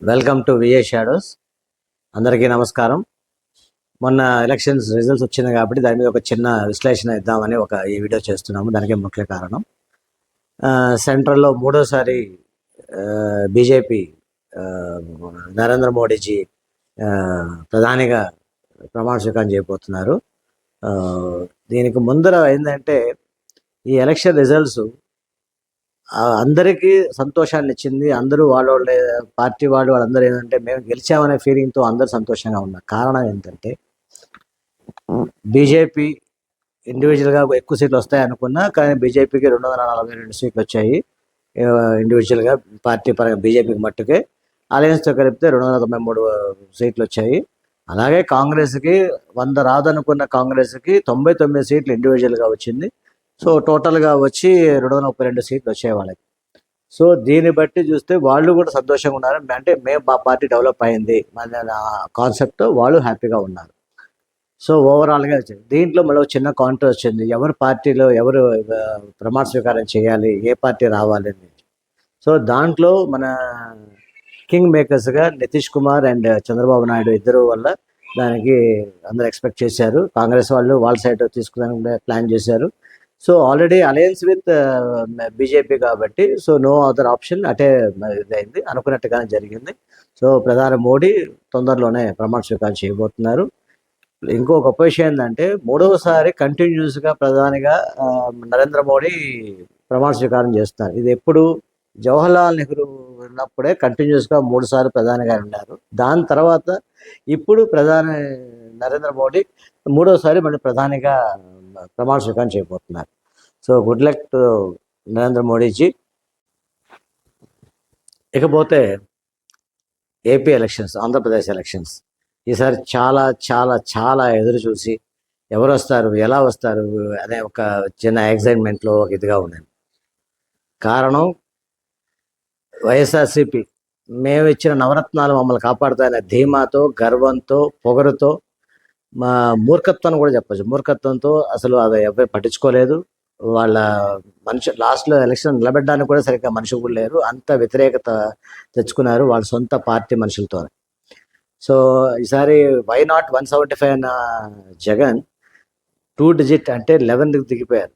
Welcome to VA shadows. అందరికీ నమస్కారం. మొన్న ఎలక్షన్స్ రిజల్ట్స్ వచ్చింది కాబట్టి దాని మీద ఒక చిన్న విశ్లేషణ ఇద్దామని ఈ వీడియో చేస్తున్నాము. దానికి ముఖ్య కారణం సెంట్రల్లో మూడోసారి బీజేపీ నరేంద్ర మోడీజీ ప్రధానిగా ప్రమాణ స్వీకారం చేయబోతున్నారు. దీనికి ముందర ఏంటంటే ఈ ఎలక్షన్ రిజల్ట్స్ అందరికీ సంతోషాన్ని ఇచ్చింది. అందరూ వాళ్ళ పార్టీ వాళ్ళందరూ ఏంటంటే మేము గెలిచామనే ఫీలింగ్తో అందరూ సంతోషంగా ఉన్నారు. కారణం ఏంటంటే బీజేపీ ఇండివిజువల్గా ఎక్కువ సీట్లు వస్తాయి అనుకున్నా, కానీ బీజేపీకి 242 సీట్లు వచ్చాయి ఇండివిజువల్గా. పార్టీ పరంగా బీజేపీకి మట్టుకే, అలయన్స్తో కలిపితే 293 సీట్లు వచ్చాయి. అలాగే కాంగ్రెస్కి 100 రాదనుకున్న కాంగ్రెస్కి 99 సీట్లు ఇండివిజువల్గా వచ్చింది. సో టోటల్గా వచ్చి 232 సీట్లు వచ్చాయి వాళ్ళకి. సో దీన్ని బట్టి చూస్తే వాళ్ళు కూడా సంతోషంగా ఉన్నారు. అంటే మా పార్టీ డెవలప్ అయింది మన కాన్సెప్ట్, వాళ్ళు హ్యాపీగా ఉన్నారు. సో ఓవరాల్గా దీంట్లో మళ్ళీ చిన్న కాంట్రస్ట్ వచ్చింది. ఎవరు పార్టీలో ఎవరు ప్రమాణ స్వీకారం చేయాలి, ఏ పార్టీ రావాలి అని. సో దాంట్లో మన కింగ్ మేకర్స్గా నితీష్ కుమార్ అండ్ చంద్రబాబు నాయుడు ఇద్దరు వల్ల దానికి అందరూ ఎక్స్పెక్ట్ చేశారు. కాంగ్రెస్ వాళ్ళు వాళ్ళ సైడ్ తీసుకునే ప్లాన్ చేశారు. So already alliance with BJP కాబట్టి సో నో అదర్ ఆప్షన్, అటే ఇదైంది, అనుకున్నట్టుగానే జరిగింది. సో ప్రధాని మోడీ తొందరలోనే ప్రమాణ స్వీకారం చేయబోతున్నారు. ఇంకో గొప్ప విషయం ఏంటంటే మూడవసారి కంటిన్యూస్గా ప్రధానిగా నరేంద్ర మోడీ ప్రమాణ స్వీకారం చేస్తున్నారు. ఇది ఎప్పుడు జవహర్లాల్ నెహ్రూ ఉన్నప్పుడే కంటిన్యూస్గా 3 సార్లు ప్రధానిగా ఉన్నారు. దాని తర్వాత ఇప్పుడు ప్రధాని నరేంద్ర మోడీ మూడోసారి మళ్ళీ ప్రధానిగా ప్రమాణ స్వీకారం చేయబోతున్నారు. So good luck to Narendra Modiji. ఇకపోతే ఏపీ ఎలక్షన్స్, ఆంధ్రప్రదేశ్ ఎలక్షన్స్ ఈసారి చాలా చాలా చాలా ఎదురు చూసి ఎవరు వస్తారు, ఎలా వస్తారు అనే ఒక చిన్న ఎగ్జైట్మెంట్లో ఒక ఇదిగా ఉన్నాను. కారణం వైఎస్ఆర్సీపీ మేము ఇచ్చిన నవరత్నాలు మమ్మల్ని కాపాడుతాయనే ధీమాతో, గర్వంతో, పొగరుతో, మా మూర్ఖత్వాన్ని కూడా చెప్పచ్చు, మూర్ఖత్వంతో అసలు అది ఎవరు పట్టించుకోలేదు. వాళ్ళ లాస్ట్లో ఎలక్షన్ నిలబెట్టడానికి కూడా సరిగ్గా మనుషులు కూడా లేరు. అంత వ్యతిరేకత తెచ్చుకున్నారు వాళ్ళ సొంత పార్టీ మనుషులతో. సో ఈసారి వై నాట్ 175 అన్న జగన్ 2 డిజిట్ అంటే 11కి దిగిపోయారు.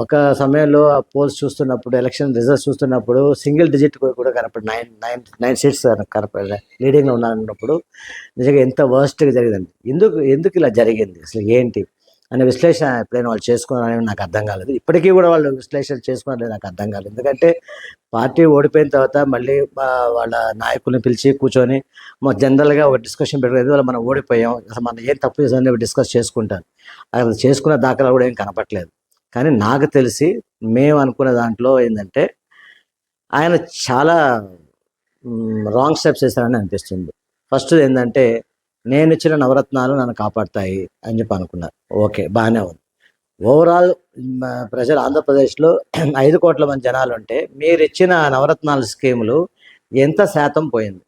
ఒక సమయంలో ఆ పోల్స్ చూస్తున్నప్పుడు, ఎలక్షన్ రిజల్ట్స్ చూస్తున్నప్పుడు సింగిల్ డిజిట్ కూడా కనపడి 9 సీట్స్ కనపడి లీడింగ్లో ఉన్నప్పుడు నిజంగా ఎంత వర్స్ట్గా జరిగిందండి. ఎందుకు ఇలా జరిగింది, అసలు ఏంటి అనే విశ్లేషణ ఎప్పుడైనా వాళ్ళు చేసుకున్నారని నాకు అర్థం కాలేదు. ఇప్పటికీ కూడా వాళ్ళు విశ్లేషణ చేసుకున్నారని నాకు అర్థం కాలేదు. ఎందుకంటే పార్టీ ఓడిపోయిన తర్వాత మళ్ళీ వాళ్ళ నాయకుల్ని పిలిచి కూర్చొని జనరల్గా ఒక డిస్కషన్ పెట్టలేదు. వాళ్ళు మనం ఓడిపోయాం, అసలు మనం ఏం తప్పు చేసామని డిస్కస్ చేసుకుంటాను. అసలు చేసుకున్న దాఖలా కూడా ఏం కనపట్లేదు. కానీ నాకు తెలిసి మేము అనుకునే దాంట్లో ఏంటంటే ఆయన చాలా రాంగ్ స్టెప్స్ వేశారని అనిపిస్తుంది. ఫస్ట్ ఏంటంటే నేను ఇచ్చిన నవరత్నాలు నన్ను కాపాడుతాయి అని చెప్పి అనుకున్నారు. ఓకే, బాగానే ఉంది. ఓవరాల్ ప్రజలు ఆంధ్రప్రదేశ్లో 5 కోట్ల మంది జనాలు ఉంటే మీరు ఇచ్చిన నవరత్నాల స్కీములు ఎంత శాతం పోయింది?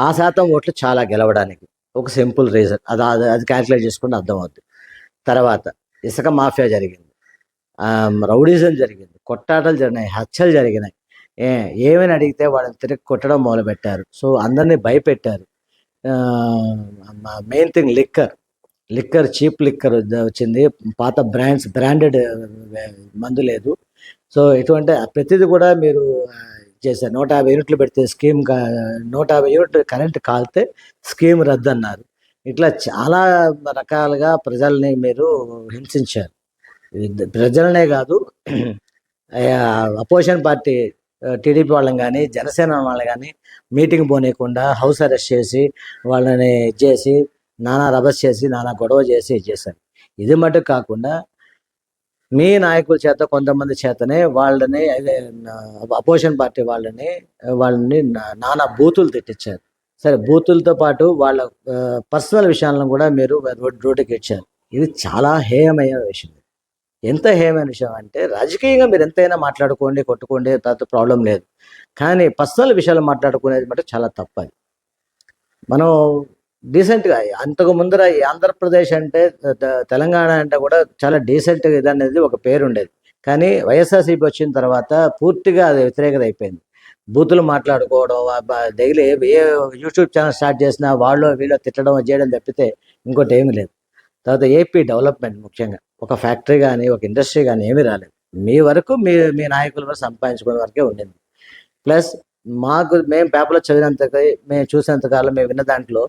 ఆ శాతం ఓట్లు చాలా గెలవడానికి ఒక సింపుల్ రీజన్, అది క్యాల్కులేట్ చేసుకుంటే అర్థమవుతుంది. తర్వాత ఇసుక మాఫియా జరిగింది, రౌడీజం జరిగింది, కొట్టాటలు జరిగినాయి, హత్యలు జరిగినాయి. ఏమైనా అడిగితే వాళ్ళని తిరిగి కొట్టడం మొదలుపెట్టారు. సో అందరినీ భయపెట్టారు. Main thing liquor cheap liquor వచ్చింది. పాత బ్రాండెడ్ మందు లేదు. సో ఇటువంటి ప్రతిదీ కూడా మీరు చేశారు. 150 యూనిట్లు పెడితే స్కీమ్ 150 యూనిట్లు కరెంట్ కాలితే స్కీమ్ రద్దు అన్నారు. ఇట్లా చాలా రకాలుగా ప్రజల్ని మీరు హింసించారు. ప్రజలనే కాదు, అపోజిషన్ పార్టీ టీడీపీ వాళ్ళని కానీ జనసేన వాళ్ళని కానీ మీటింగ్ పోనీయకుండా హౌస్ అరెస్ట్ చేసి వాళ్ళని చేసి నానా రభస్ చేసి నానా గొడవ చేసి చేశారు. ఇది మటుకు కాకుండా మీ నాయకుల చేత కొంతమంది చేతనే వాళ్ళని అపోజిషన్ పార్టీ వాళ్ళని నానా బూతులు తిట్టించారు. సరే, బూతులతో పాటు వాళ్ళ పర్సనల్ విషయాలను కూడా మీరు రోడ్డుకి ఇచ్చారు. ఇది చాలా హేయమైన విషయం. ఎంత హేమైన విషయం అంటే రాజకీయంగా మీరు ఎంతైనా మాట్లాడుకోండి, కొట్టుకోండి, తర్వాత ప్రాబ్లం లేదు. కానీ పర్సనల్ విషయాలు మాట్లాడుకునేది మటు చాలా తప్పది. మనం డీసెంట్గా అంతకు ముందర ఆంధ్రప్రదేశ్ అంటే తెలంగాణ అంటే కూడా చాలా డీసెంట్ ఇది అనేది ఒక పేరు ఉండేది. కానీ వైఎస్ఆర్సీపీ వచ్చిన తర్వాత పూర్తిగా అది వ్యతిరేకత అయిపోయింది. బూతులు మాట్లాడుకోవడం, డైలీ ఏ యూట్యూబ్ ఛానల్ స్టార్ట్ చేసినా వాళ్ళు వీళ్ళు తిట్టడం చేయడం తప్పితే ఇంకోటి ఏమీ లేదు. తర్వాత ఏపీ డెవలప్మెంట్ ముఖ్యంగా ఒక ఫ్యాక్టరీ కానీ ఒక ఇండస్ట్రీ కానీ ఏమీ రాలేదు. మీ వరకు మీ నాయకుల వరకు సంపాదించుకునే వరకే ఉండింది. ప్లస్ మేము పేపర్లో చదివినంత, మేము చూసినంత కాలం మేము విన్న దాంట్లో,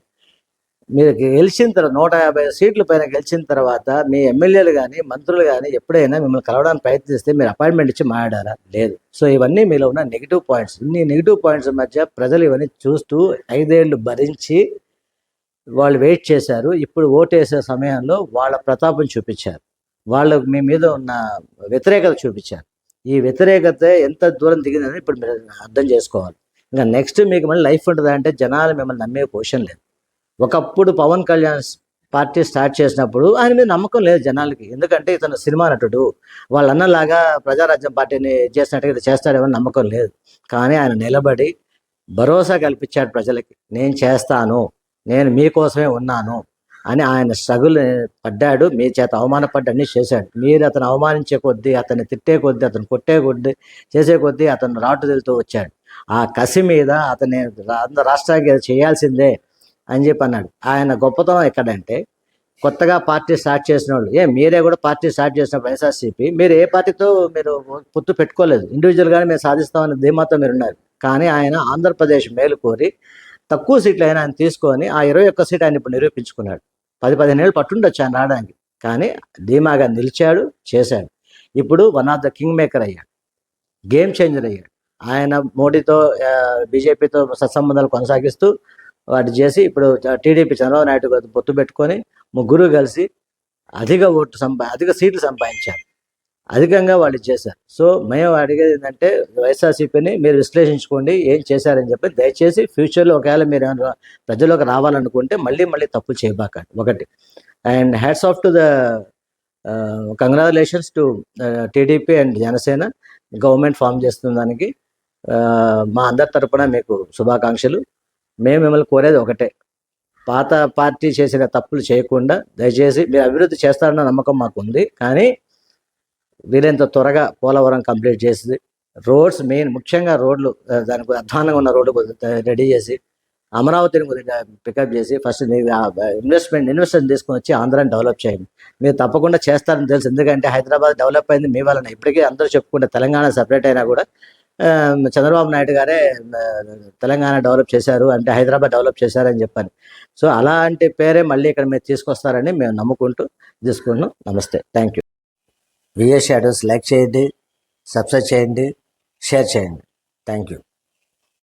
మీరు గెలిచిన తర్వాత 150 సీట్ల పైన గెలిచిన తర్వాత మీ ఎమ్మెల్యేలు కానీ మంత్రులు కానీ ఎప్పుడైనా మిమ్మల్ని కలవడానికి ప్రయత్నిస్తే మీరు అపాయింట్మెంట్ ఇచ్చి మాట్లాడారా? లేదు. సో ఇవన్నీ మీలో ఉన్న నెగిటివ్ పాయింట్స్. ఇన్ని నెగిటివ్ పాయింట్స్ మధ్య ప్రజలు ఇవన్నీ చూస్తూ 5 ఏళ్ళు భరించి వాళ్ళు వెయిట్ చేశారు. ఇప్పుడు ఓటేసే సమయంలో వాళ్ళ ప్రతాపం చూపించారు. వాళ్ళు మీ మీద ఉన్న వ్యతిరేకత చూపించారు. ఈ వ్యతిరేకత ఎంత దూరం దిగిందని ఇప్పుడు మీరు అర్థం చేసుకోవాలి. ఇంకా నెక్స్ట్ మీకు మళ్ళీ లైఫ్ ఉంటుందా అంటే జనాలు మిమ్మల్ని నమ్మే క్వశ్చన్ లేదు. ఒకప్పుడు పవన్ కళ్యాణ్ పార్టీ స్టార్ట్ చేసినప్పుడు ఆయన మీద నమ్మకం లేదు జనాలకి. ఎందుకంటే ఇతను సినిమా నటుడు, వాళ్ళ అన్నలాగా ప్రజారాజ్యం పార్టీని చేసినట్టుగా ఇది చేస్తాడేమని నమ్మకం లేదు. కానీ ఆయన నిలబడి భరోసా కల్పించాడు ప్రజలకి. నేను చేస్తాను, నేను మీకోసమే ఉన్నాను అని ఆయన స్ట్రగుల్ పడ్డాడు. మీ చేత అవమానపడ్డ అన్నీ చేశాడు. మీరు అతను అవమానించే కొద్దీ, అతన్ని తిట్టే కొద్దీ, అతను కొట్టే కొద్దీ, చేసే కొద్దీ అతను రాటు తెలుతూ వచ్చాడు. ఆ కసి మీద అతని రాష్ట్రానికి చేయాల్సిందే అని చెప్పి అన్నాడు. ఆయన గొప్పతనం ఎక్కడంటే, కొత్తగా పార్టీ స్టార్ట్ చేసిన వాళ్ళు, మీరే కూడా పార్టీ స్టార్ట్ చేసిన వైఎస్ఆర్సీపీ, మీరు ఏ పార్టీతో మీరు పొత్తు పెట్టుకోలేదు, ఇండివిజువల్గానే మేము సాధిస్తామని ధీమాతో మీరు ఉన్నారు. కానీ ఆయన ఆంధ్రప్రదేశ్ మేలు కోరి తక్కువ సీట్లు అయినా ఆయన తీసుకొని ఆ 21 సీట్ ఆయన ఇప్పుడు నిరూపించుకున్నాడు. 10-15 ఏళ్ళు పట్టుండొచ్చు ఆయన రావడానికి. కానీ ధీమాగా నిలిచాడు, చేశాడు. ఇప్పుడు one of the king maker అయ్యాడు, గేమ్ చేంజర్ అయ్యాడు. ఆయన మోడీతో బీజేపీతో సత్సంబంధాలు కొనసాగిస్తూ వాటి చేసి ఇప్పుడు టీడీపీ చంద్రబాబు నాయుడు పొత్తు పెట్టుకొని ముగ్గురు కలిసి అధిక సీట్లు సంపాదించారు. అధికంగా వాళ్ళు చేశారు. సో మేము అడిగేది ఏంటంటే వైఎస్ఆర్సీపీని మీరు విశ్లేషించుకోండి, ఏం చేశారని చెప్పి. దయచేసి ఫ్యూచర్లో ఒకవేళ మీరు ప్రజల్లోకి రావాలనుకుంటే మళ్ళీ తప్పులు చేయబాకండి, ఒకటి. And hats off to the congratulations to TDP and Janasena government form చేస్తున్న దానికి మా అందరి తరపున మీకు శుభాకాంక్షలు. మేము మిమ్మల్ని కోరేది ఒకటే, పాత పార్టీ చేసిన తప్పులు చేయకుండా దయచేసి మీరు అభివృద్ధి చేస్తారన్న నమ్మకం మాకు ఉంది. కానీ వీలైనంత త్వరగా పోలవరం కంప్లీట్ చేసి, రోడ్స్ మెయిన్ ముఖ్యంగా రోడ్లు, దానికి అధ్వానంగా ఉన్న రోడ్లు రెడీ చేసి, అమరావతిని కొద్దిగా పికప్ చేసి ఫస్ట్ ఇన్వెస్ట్మెంట్ తీసుకొని వచ్చి ఆంధ్రాని డెవలప్ చేయండి. మీరు తప్పకుండా చేస్తారని తెలుసు. ఎందుకంటే హైదరాబాద్ డెవలప్ అయింది మీ వలన. ఇప్పటికీ అందరూ చెప్పుకుంటే తెలంగాణ సపరేట్ అయినా కూడా చంద్రబాబు నాయుడు గారే తెలంగాణ డెవలప్ చేశారు అంటే హైదరాబాద్ డెవలప్ చేశారని చెప్పాను. సో అలాంటి పేరే మళ్ళీ ఇక్కడ మీరు తీసుకొస్తారని మేము నమ్ముకుంటూ తీసుకుంటున్నాం. నమస్తే, thank you. VA shadows like చేయండి, సబ్స్క్రైబ్ చేయండి, షేర్ చేయండి. Thank you.